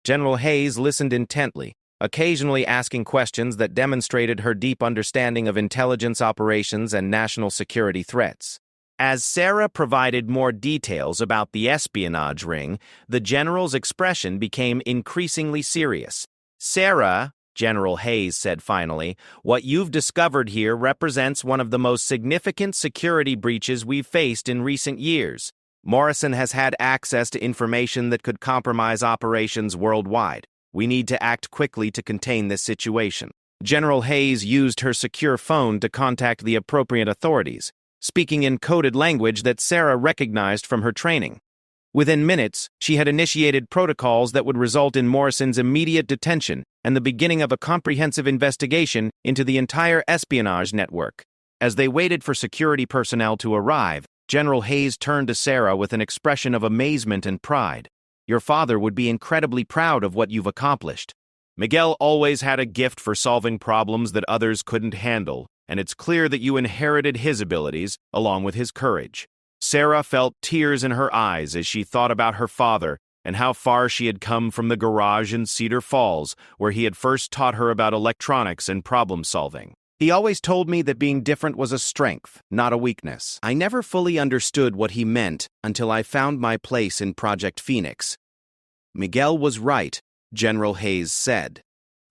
General Hayes listened intently, occasionally asking questions that demonstrated her deep understanding of intelligence operations and national security threats. As Sarah provided more details about the espionage ring, the general's expression became increasingly serious. "Sarah," General Hayes said finally, "what you've discovered here represents one of the most significant security breaches we've faced in recent years. Morrison has had access to information that could compromise operations worldwide. We need to act quickly to contain this situation." General Hayes used her secure phone to contact the appropriate authorities, speaking in coded language that Sarah recognized from her training. Within minutes, she had initiated protocols that would result in Morrison's immediate detention and the beginning of a comprehensive investigation into the entire espionage network. As they waited for security personnel to arrive, General Hayes turned to Sarah with an expression of amazement and pride. "Your father would be incredibly proud of what you've accomplished. Miguel always had a gift for solving problems that others couldn't handle, and it's clear that you inherited his abilities along with his courage." Sarah felt tears in her eyes as she thought about her father and how far she had come from the garage in Cedar Falls, where he had first taught her about electronics and problem solving. "He always told me that being different was a strength, not a weakness. I never fully understood what he meant until I found my place in Project Phoenix." "Miguel was right," General Hayes said.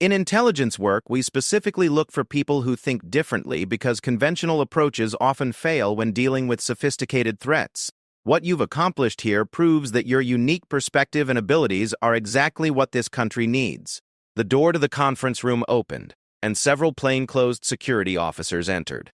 "In intelligence work, we specifically look for people who think differently because conventional approaches often fail when dealing with sophisticated threats. What you've accomplished here proves that your unique perspective and abilities are exactly what this country needs." The door to the conference room opened, and several plainclothes security officers entered.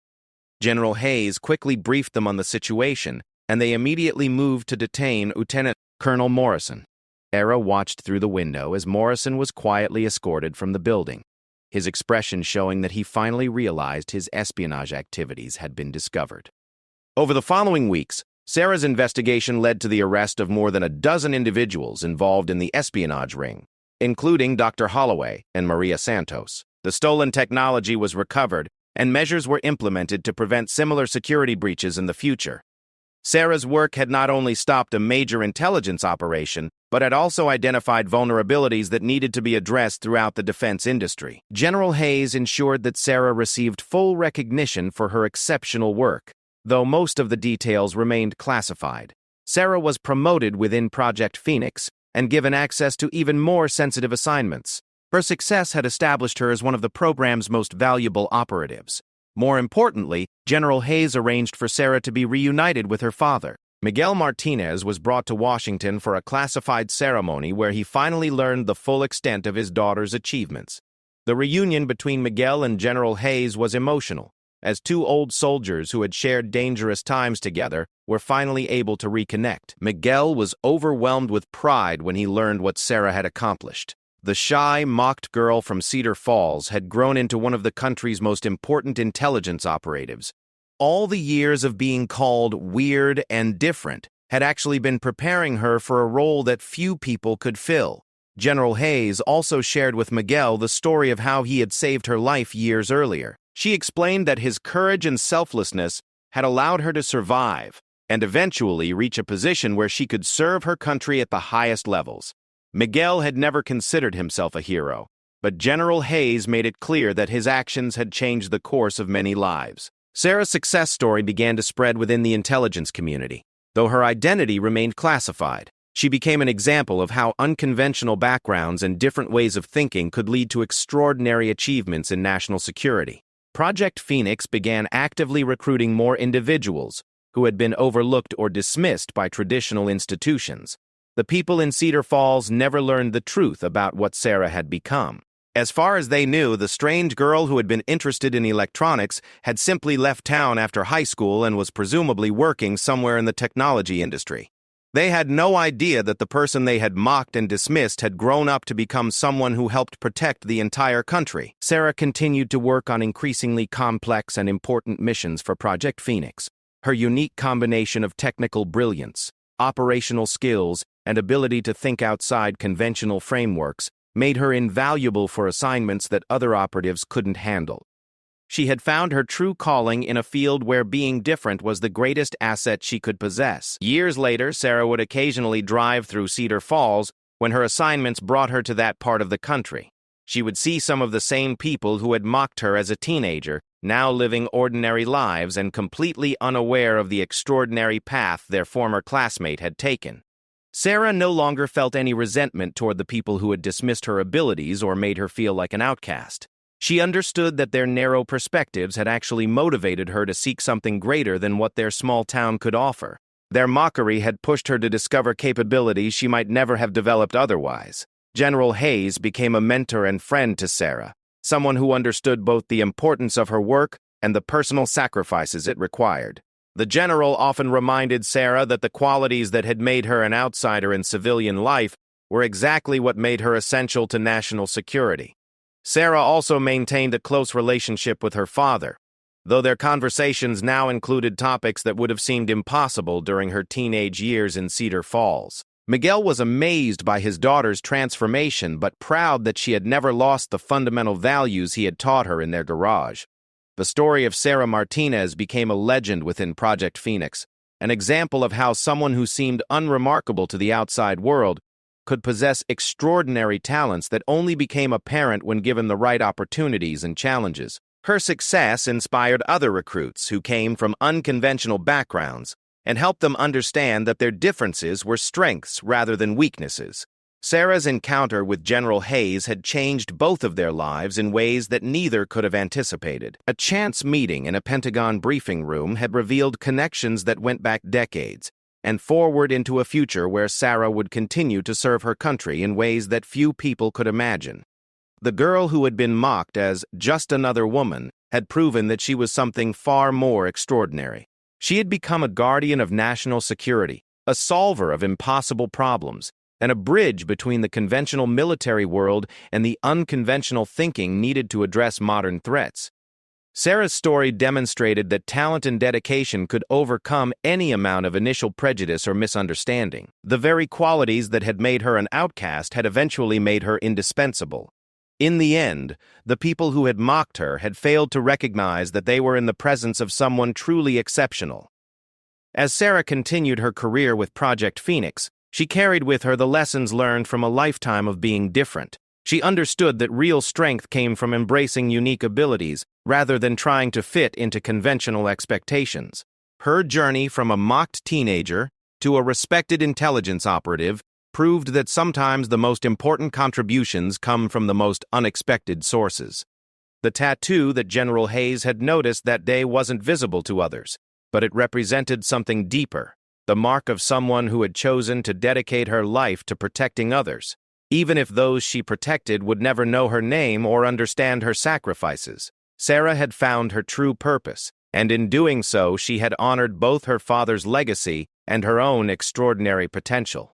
General Hayes quickly briefed them on the situation, and they immediately moved to detain Lieutenant Colonel Morrison. Sarah watched through the window as Morrison was quietly escorted from the building, his expression showing that he finally realized his espionage activities had been discovered. Over the following weeks, Sarah's investigation led to the arrest of more than a dozen individuals involved in the espionage ring, including Dr. Holloway and Maria Santos. The stolen technology was recovered, and measures were implemented to prevent similar security breaches in the future. Sarah's work had not only stopped a major intelligence operation, but had also identified vulnerabilities that needed to be addressed throughout the defense industry. General Hayes ensured that Sarah received full recognition for her exceptional work, though most of the details remained classified. Sarah was promoted within Project Phoenix and given access to even more sensitive assignments. Her success had established her as one of the program's most valuable operatives. More importantly, General Hayes arranged for Sarah to be reunited with her father. Miguel Martinez was brought to Washington for a classified ceremony where he finally learned the full extent of his daughter's achievements. The reunion between Miguel and General Hayes was emotional, as two old soldiers who had shared dangerous times together were finally able to reconnect. Miguel was overwhelmed with pride when he learned what Sarah had accomplished. The shy, mocked girl from Cedar Falls had grown into one of the country's most important intelligence operatives. All the years of being called weird and different had actually been preparing her for a role that few people could fill. General Hayes also shared with Miguel the story of how he had saved her life years earlier. She explained that his courage and selflessness had allowed her to survive and eventually reach a position where she could serve her country at the highest levels. Miguel had never considered himself a hero, but General Hayes made it clear that his actions had changed the course of many lives. Sarah's success story began to spread within the intelligence community. Though her identity remained classified, she became an example of how unconventional backgrounds and different ways of thinking could lead to extraordinary achievements in national security. Project Phoenix began actively recruiting more individuals who had been overlooked or dismissed by traditional institutions. The people in Cedar Falls never learned the truth about what Sarah had become. As far as they knew, the strange girl who had been interested in electronics had simply left town after high school and was presumably working somewhere in the technology industry. They had no idea that the person they had mocked and dismissed had grown up to become someone who helped protect the entire country. Sarah continued to work on increasingly complex and important missions for Project Phoenix. Her unique combination of technical brilliance, operational skills, and ability to think outside conventional frameworks made her invaluable for assignments that other operatives couldn't handle. She had found her true calling in a field where being different was the greatest asset she could possess. Years later, Sarah would occasionally drive through Cedar Falls when her assignments brought her to that part of the country. She would see some of the same people who had mocked her as a teenager, now living ordinary lives and completely unaware of the extraordinary path their former classmate had taken. Sarah no longer felt any resentment toward the people who had dismissed her abilities or made her feel like an outcast. She understood that their narrow perspectives had actually motivated her to seek something greater than what their small town could offer. Their mockery had pushed her to discover capabilities she might never have developed otherwise. General Hayes became a mentor and friend to Sarah, someone who understood both the importance of her work and the personal sacrifices it required. The general often reminded Sarah that the qualities that had made her an outsider in civilian life were exactly what made her essential to national security. Sarah also maintained a close relationship with her father, though their conversations now included topics that would have seemed impossible during her teenage years in Cedar Falls. Miguel was amazed by his daughter's transformation, but proud that she had never lost the fundamental values he had taught her in their garage. The story of Sarah Martinez became a legend within Project Phoenix, an example of how someone who seemed unremarkable to the outside world could possess extraordinary talents that only became apparent when given the right opportunities and challenges. Her success inspired other recruits who came from unconventional backgrounds and helped them understand that their differences were strengths rather than weaknesses. Sarah's encounter with General Hayes had changed both of their lives in ways that neither could have anticipated. A chance meeting in a Pentagon briefing room had revealed connections that went back decades and forward into a future where Sarah would continue to serve her country in ways that few people could imagine. The girl who had been mocked as just another woman had proven that she was something far more extraordinary. She had become a guardian of national security, a solver of impossible problems, and a bridge between the conventional military world and the unconventional thinking needed to address modern threats. Sarah's story demonstrated that talent and dedication could overcome any amount of initial prejudice or misunderstanding. The very qualities that had made her an outcast had eventually made her indispensable. In the end, the people who had mocked her had failed to recognize that they were in the presence of someone truly exceptional. As Sarah continued her career with Project Phoenix, She carried with her the lessons learned from a lifetime of being different. She understood that real strength came from embracing unique abilities rather than trying to fit into conventional expectations. Her journey from a mocked teenager to a respected intelligence operative proved that sometimes the most important contributions come from the most unexpected sources. The tattoo that General Hayes had noticed that day wasn't visible to others, but it represented something deeper, the mark of someone who had chosen to dedicate her life to protecting others, even if those she protected would never know her name or understand her sacrifices. Sarah had found her true purpose, and in doing so she had honored both her father's legacy and her own extraordinary potential.